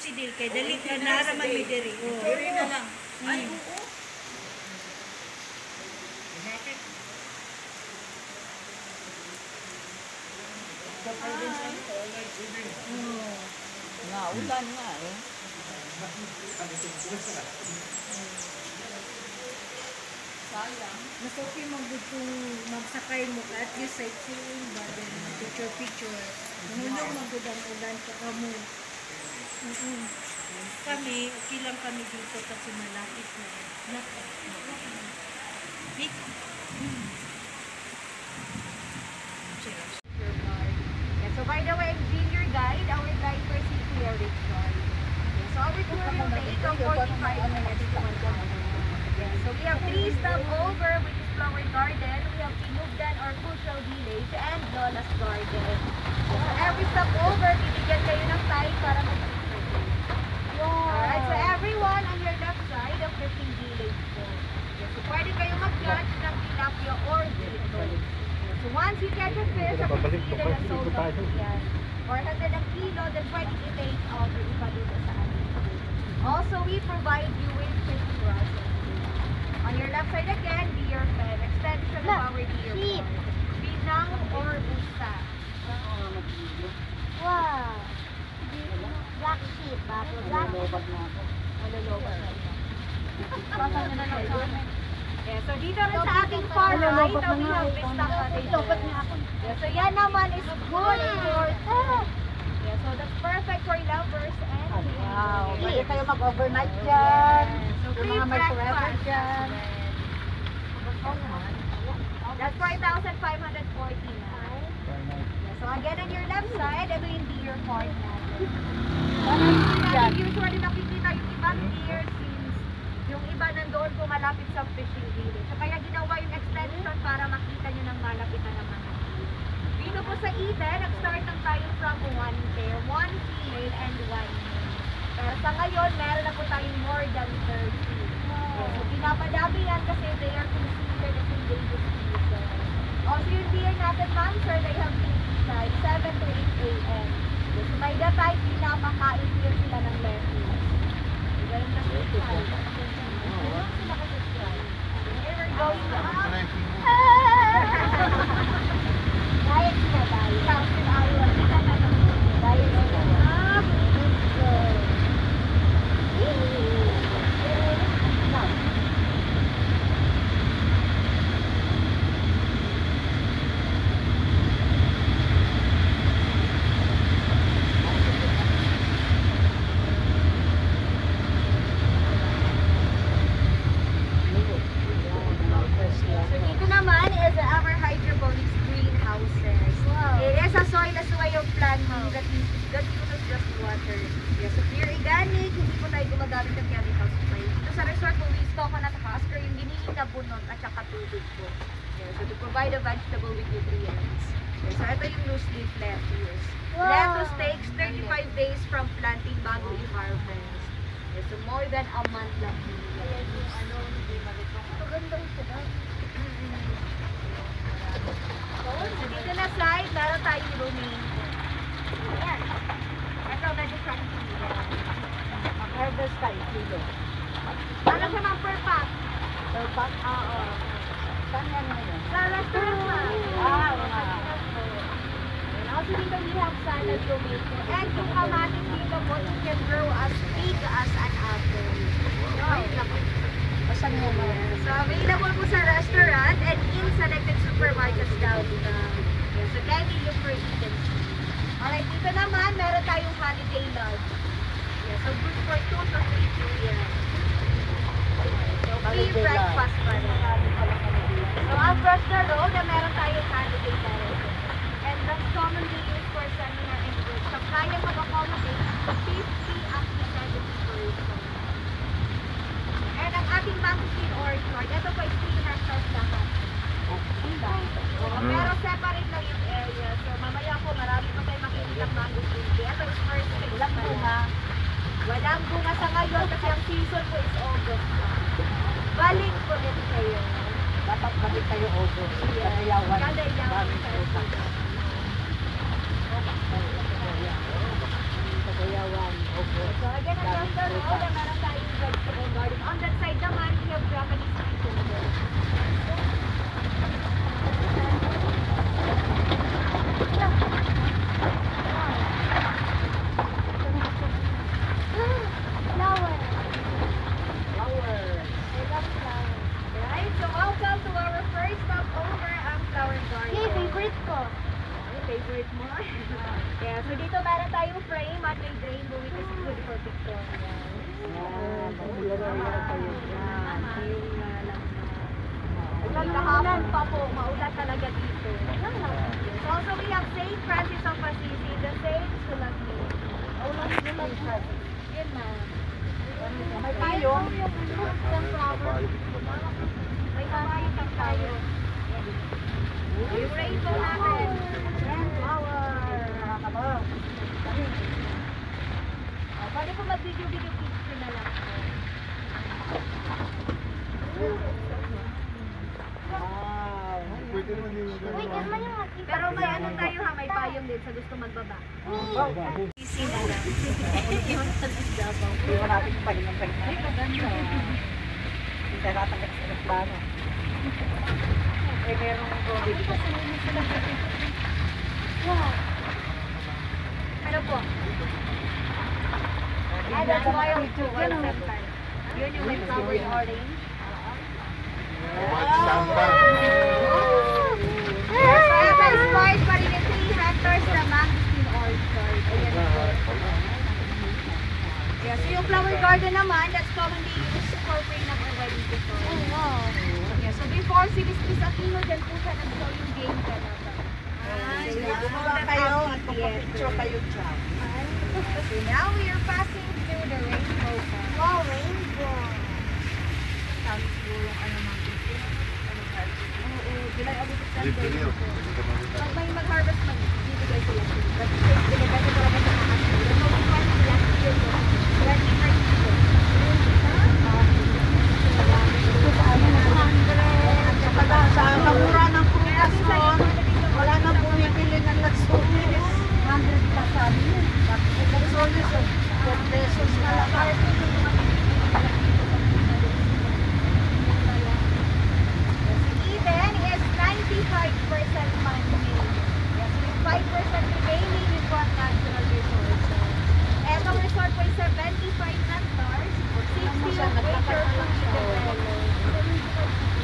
si Dil kay dali ka naraman mi diri. Diri na lang. Ay, oo. Nga, ulan nga eh. Sayang. Mas okay magsakay mo ka at least sightseeing ba then picture. Ngunong magudang ulan ka kamo. Kami, okay lang kami dito kasi malapit na. Big. So by the way, I'm being your guide. Our guide for si Kuya Richard. So our tour will take 45 minutes to 1 hour. So we have 3 stopover, which is Flower Garden. We have Tinugdan or Cultural Village and Lola's Garden. So every stopover, bibigyan kayo ng time para mag-picture. Alright, so everyone on your left side of Fishing Village po. So pwede kayo mag-judge ng tilapia or dito. So once you catch a fish, at either a sold yan, or 100 ang kilo, then pwede i-take out or ipaluto sa atin. Also, we provide you with fish processing. On your left side again, deer pen, extension of our deer pen. Binang or usa. Wow! Black sheep ba? Black sheep. Malulobot na ito. Pasang na lang sa amin. Yeah, so dito rin sa ating far right, we have Vista Cottage. Yeah, so yan naman is good for yeah, so that's perfect for lovers and Wow, pwede kayo mag-overnight dyan. so Yung free mga may forever breakfast. dyan. That's 4,549. Yeah, so again on your left side, ito yung deer park natin. Usually nakikita yung ibang deer since yung iba nandoon po malapit sa fishing village. So kaya ginawa yung extension para makita nyo ng malapitan ng mga deer. Dito po sa Eden, nag-start lang tayo from 1 pair, 1 female and 1 male. Pero sa ngayon, meron na po tayong more than 30. So pinapadami yan kasi they are considered as endangered species. Also yung deer natin, ma'am, sir, they have feeding time 7 to 8 a.m. So by that time, pinapakain din sila ng lettuce. So ganun na sila. Sila ka-subscribe. Here we're going up. Diet sila, diet. Tapos yung ayaw. Diet sila. So dito naman is our hydroponics greenhouses. Wow. It is a soilless way of planting that uses just water. Yes, so pure organic, hindi po tayo gumagamit ng chemical spray. Ito sa resort po, we stock on at husker yung giniling na bunot at saka tubig po. Yes, so to provide a vegetable with nutrients. Yes, so ito yung loose leaf lettuce. Wow. Lettuce takes 35 days from planting bago i-harvest. Yes, so more than a month lang. Ayan yung ano, hindi malutong. Ito ganda rin sila. So dito na side, meron tayong romaine. Ayan. Ito, medyo crunchy. Mag-harvest ka, kilo. Ano siya ma'am per pack? Per pack? Oo. Saan yan ngayon? Sa restaurant ma'am. Mga. And also dito we have salad tomato. And yung kamatis dito po, you can grow as big as an apple. Ay, naku. Saan yan ngayon? So available po sa restaurant and in selected supermarkets downtown. Yes, so kindly look for Eden. Alright, dito naman meron tayong holiday lodge. Yes, so good for 2 to 3 p.m. So free Holiday breakfast pa rin. So across the road, meron tayong holiday lodge. And that's commonly used for seminar and groups. So kaya mag-accommodate 50 up to 70 person. And ang ating mangosteen orchard, ito po is 3 hectares lahat. Pero separate lang yung area. So mamaya po marami pa tayo makikita mangosteen. Ito is first week. Walang bunga. Walang bunga sa ngayon kasi ang season po is August. Balik po din kayo. Dapat balik kayo August. Yes. Kalayawan. Kalayawan. Kalayawan. August. So kabila meron tayong vegetable garden. On that side naman, we have Japanese cucumber. Flower. Flowers. I love flowers. Right, so welcome to our first stop over ang flower garden. Yay, favorite ko. Ay, favorite mo? Yeah, so dito meron tayong frame at may rainbow which is good for pictorial. Yan. Paglalagay kayo dyan. Kahapon pa po, maulan talaga dito. So also we have St. Francis of Assisi, the saints who love me. Yun na. May payong. May kabayo pa tayo. Yung rainbow natin. Flower. Nakakaba. Pwede po mag-video-video picture na lang. Wow. Wait, yan man yung makita. Pero may ano tayo ha, may payong din sa gusto magbaba. Easy na lang. Hindi mo natin pahinga-pahinga. Ay, maganda. Hindi tayo natanggap sa plano. Eh, merong COVID. Ano po? That's why we do Yun yung may flower orange. Inspired pa rin yung 3 hectares na mangosteen orchard. Ayan po. Yeah, so yung flower garden naman, that's commonly used for praying of our wedding decor. Yeah, so before si Miss Aquino, dyan po siya nag-show yung game ka na ba? Gumawa kayo at pagpapicture kayo dyan. So now we are passing through the rainbow park. Wow, rainbow. Pag may mag-harvest, magbibigay sila. Kasi binigay ko talaga sa mga asin. So, we want to last year po. 25 po. Sa kamura ng prutas noon, wala nang bumibili ng Latsones. 100 pa sabi yun. Latsones, 10 pesos na lang. Eden is 95% man-made. Yes, yung 5% remaining is what natural resources. Etong resort po is 75 hectares, 60 yung acre fully developed.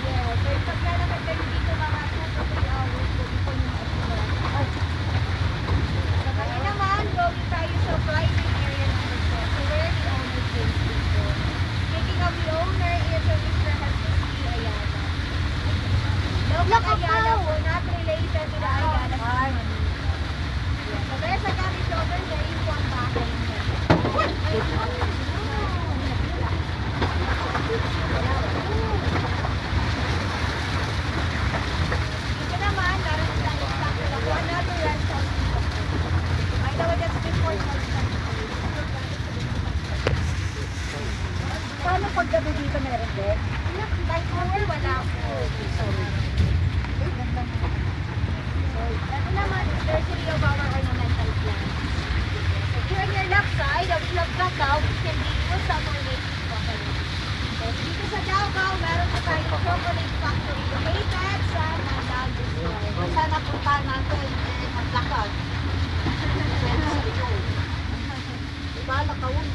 Yes, so yung paglalakad kayo dito mga 2 to 3 hours po before yung explore. So kaya naman, going tayo sa private area number 2. So where the owner stays dito. Speaking of the owner is Mr. Jesus Ayala. Look Ayala po, not related to the Ayala family. Yeah, so there's a garage over there, yung po ang bahay niya. Dito naman, meron silang stock lang po, another rental. By the way, that's before Paano paggabi dito meron din? like over, wala po. Ito naman is nursery of our ornamental plants. So here on your left side, we have cacao, which can be used sa our native chocolate. So dito sa Davao, meron na tayong chocolate factory located sa Mandago Square. Sana punta natin maglakad. Diba, lakawin?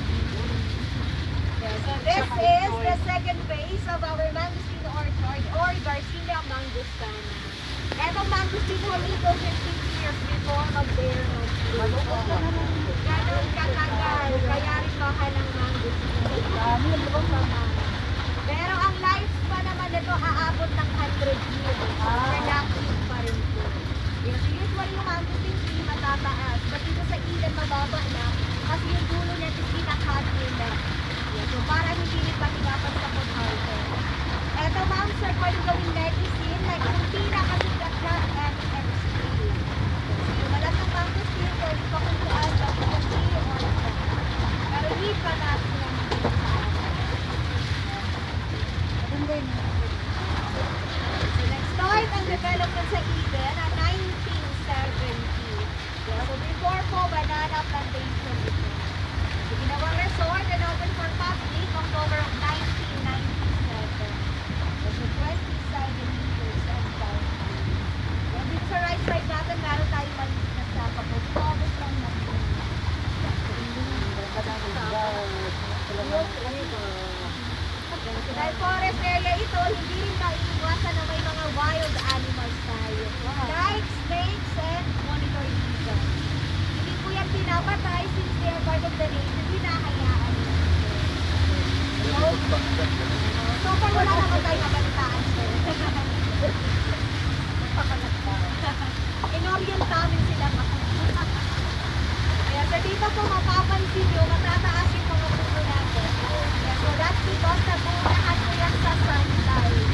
So this is the second phase of our mangosteen orchard or Garcinia mangostana. Etong mangosteen po dito 15 years before mag-bear ng fruit. Ganon katagal, kaya rin mahal ang mangosteen. Pero ang lifespan naman nito aabot ng 100 years. Productive pa rin po. Yes, usually yung mangosteen tree matataas. But dito sa Eden mababa na kasi yung dulo niya is pinakat nila. So, para hindi ipahirapan sa pag-harvest. Eto ma'am, sir, pwede gawing medicine like yung pinakasigat na MMC. So, malat ng mangosteen, pwede pa kung saan sa MMC or sa. Pero hindi pa natin lang dito sa atin. So, nag-start ang development sa Eden at 1970. So, before po, banana plantation ito. So, ginawang resort and open for public Dahil forest area ito, hindi rin maiiwasan na may mga wild animals tayo. Like snakes and monitor lizards. Hindi po yan pinapatay since they are part of the nature. Hinahayaan nila. So far wala naman tayo mabalitaan, sir. In-orient namin sila Kaya sa dito po mapapansin nyo, matataas yung mga puno natin. Yes, so that's because nabunahan ko yan sa sunlight.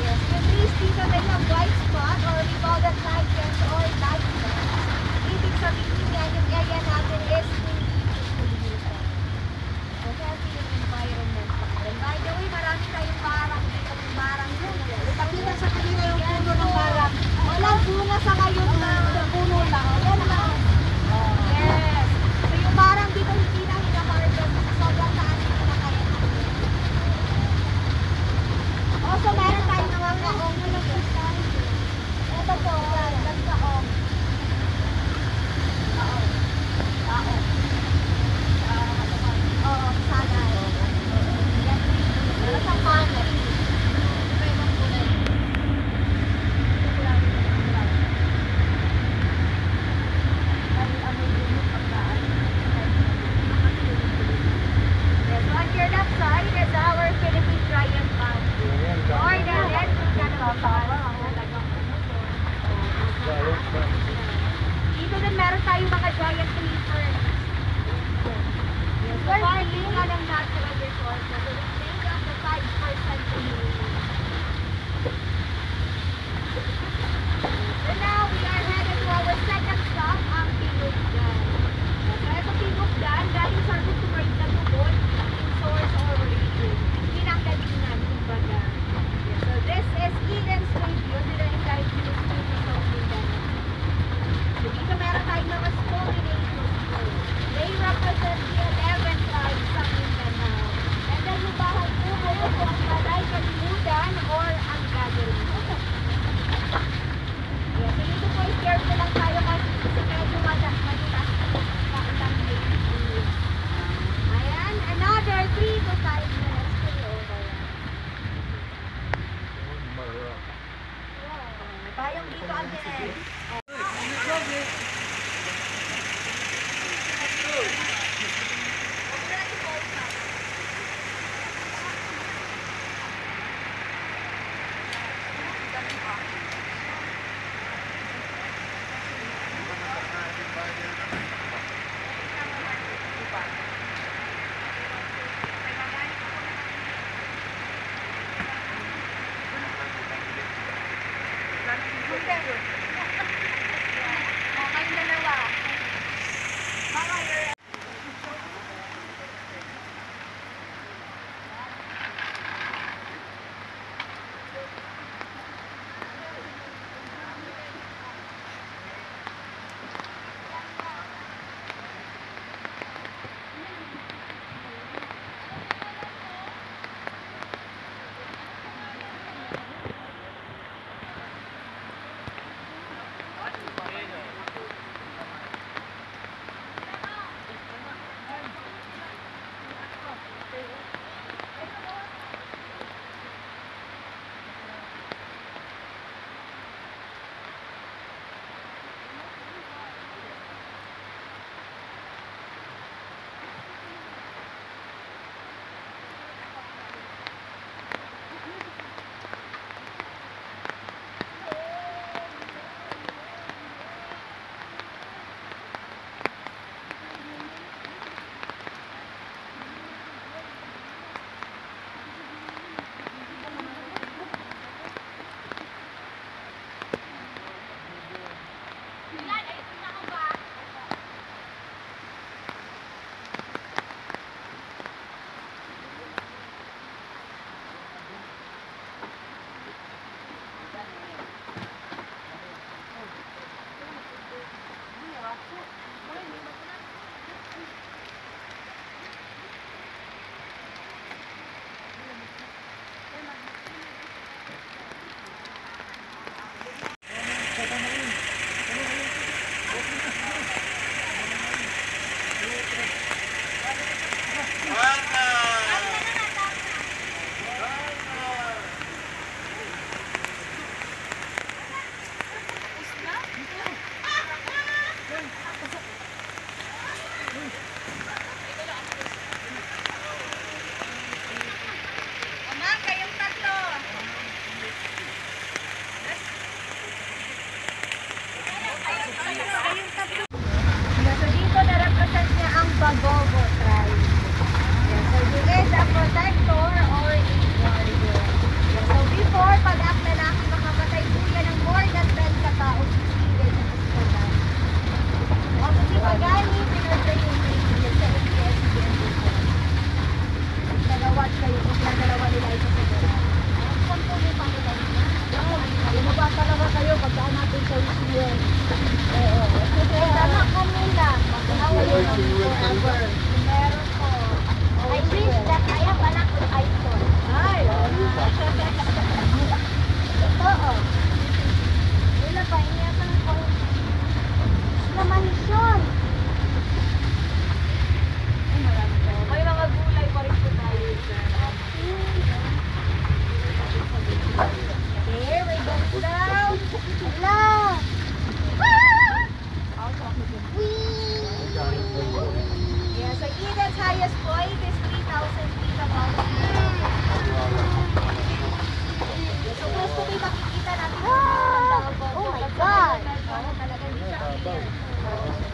Yes, yung trees dito they have white spot or we call that lichens or lichens. Ibig sabihin yan, yung area natin is hindi is a protector or a guardian. So before, pag ang lalaki makamatay po yan ng more than 10 kataong sisigay ng ospital. Ako si Pagani, pinatay yung training sa ABS-CBN before. Nagawat kayo kung pinagalawa nila ito sa gano'n. Saan po yung pangilan niya? Lumaba talaga kayo pagkaan natin sa UCL. Oo. Tama kanila. Kayo ng forever. Meron po. I wish that I have anak with iPhone. Ay, Oo. Wala pa, iniyakan ko. Sa mansyon. May mga gulay pa rin po tayo. There we go down. Hala. Yeah, so Eden's highest point is 3,000 feet above sea level. So close to may makikita natin yung Davao. Oh my Pag God. sa Davao, talagang hindi siya clear.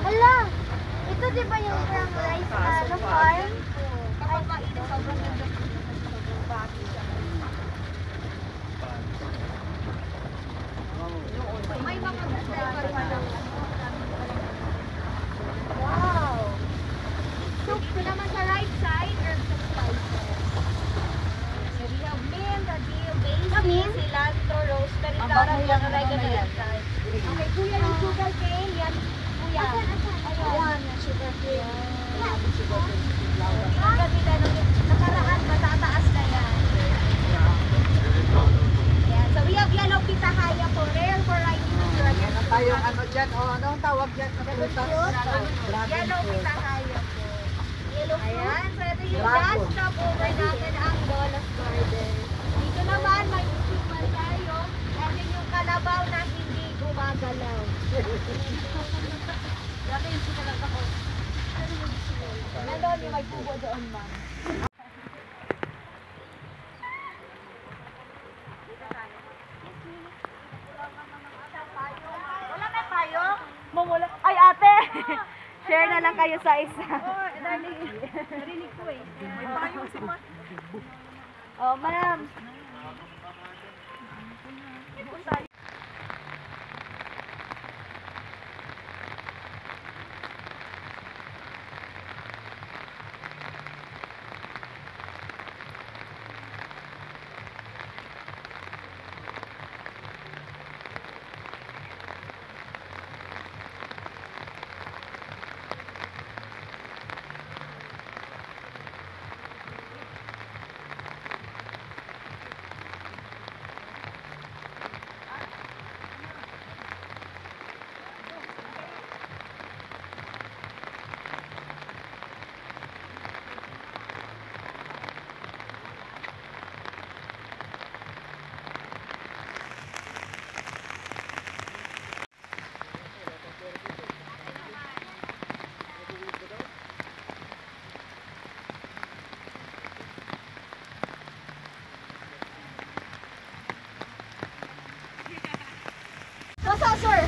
Hala. Ito di ba yung from rice farm? Kapag mainit, sobrang ganda. Sobrang bagay siya. May mga ganda pa rin na. Wow. So, dito naman sa right side, herbs and spices. So, we have mint, dill, basil, Mint? cilantro, rosemary, Ang carrot, bango yan, and oregano. ang Okay, kuya yung sugar cane, yan. Kuya. ayan, yung sugar cane. Sugar cane. Ang kabila nung nakaraan, matataas na yan. Yan. So, we have yellow pitahaya po, rare variety of dragon Meron tayong ano dyan, anong tawag dyan? Yellow pitahaya po. Yellow fruit. Ayan, so ito yung Dragon. last stop over natin ang Dollas Garden. Dito naman, may usual tayo. And yun yung kalabaw na hindi gumagalaw. Dati yung sinalag ako. Nandun yung may pugo doon, ma'am. Wala na tayo? Mamula. Ay, ate! Share na lang kayo sa isa. Narinig ko eh. May payong si Mat. Oh, ma'am. Basta, sir.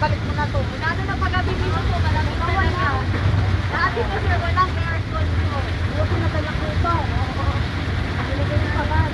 Balik mo na to. Lalo na pag-gabi dito po, malamig na niya. Dati po sir, walang aircon po. Huwag ko nadala ko ito. Nilagay ng kaban.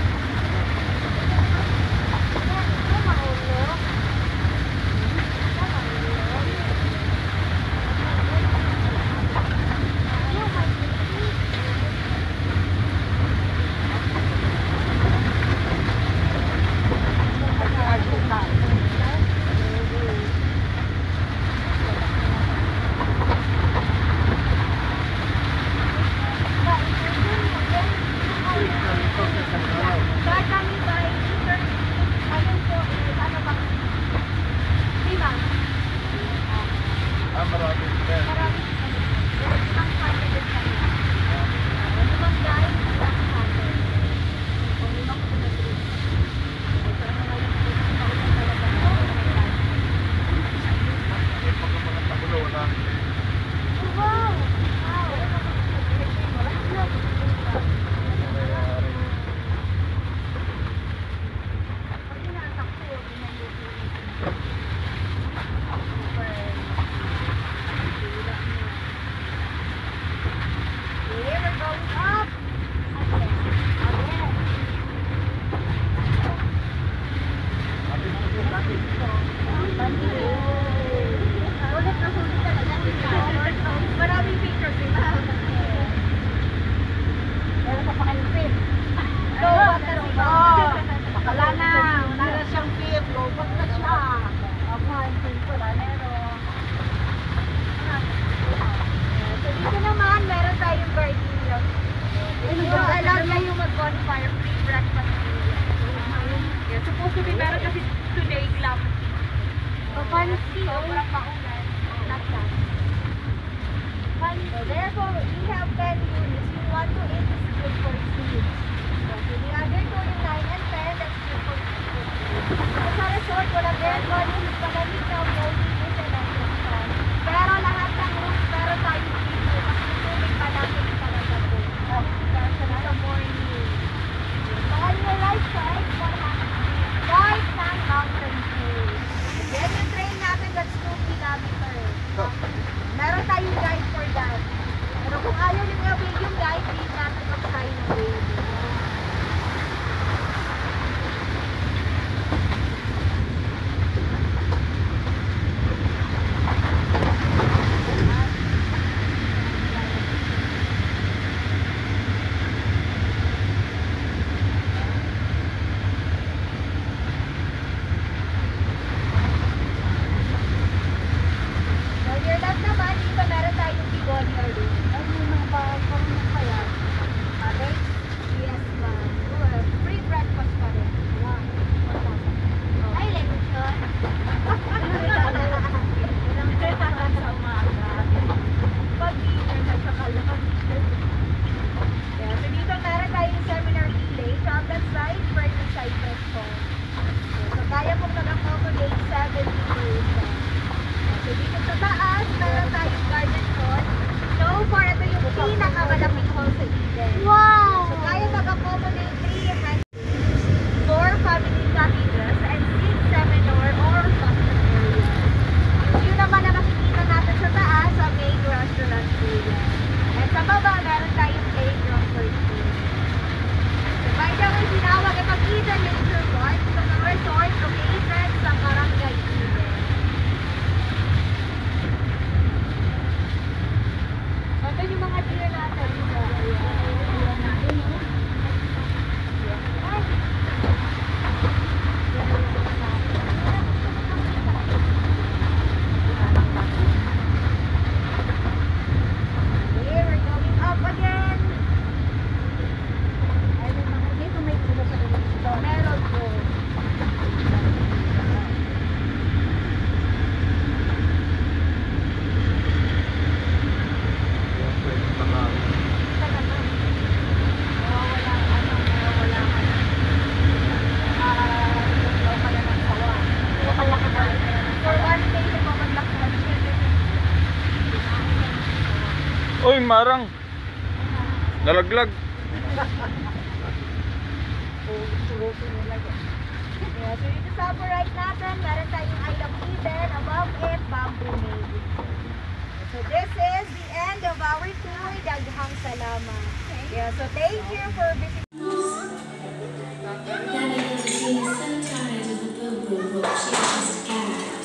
then, volume palamig na voting is election. Pero lahat ng rooms, meron tayong video. Mas tubig pa natin talaga po. Kasi sa morning. So, on your right side, what happens? Guide ng mountain view. Then, yung train natin, that's 2 kilometers. Meron tayong guide for that. Pero kung ayaw nyo gawin yung guide, hindi natin mag-sign away. Uy, marang. Nalaglag. Yeah, so yung sa upper right natin, meron tayong Isle of Eden, above it, bamboo maze. So this is the end of our tour. Daghang salamat. Yeah, so thank you for visiting. Daddy Josephine is so tired of the boo-boo book, she just gagged.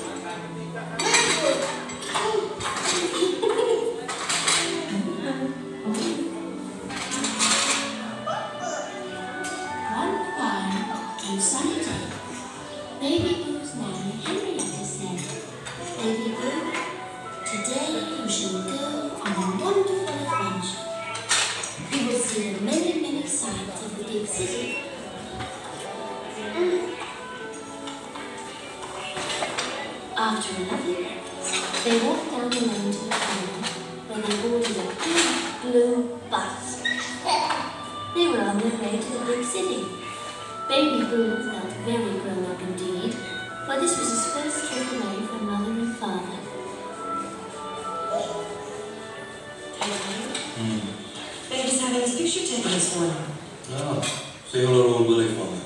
One fine and sunny day, Baby Boo's nanny Henrietta said, "Baby Boo, today you shall go on a wonderful adventure. You will see the many, many sights of the big city." After a lovely breakfast, they walked down the lane to the corner where they boarded a big blue bus. They were on their way to the big city. Baby Boo felt very grown up indeed, for this was his first trip away from mother and father. Hmm. Baby's having his picture taken this morning. Oh, say hello to Willie for me.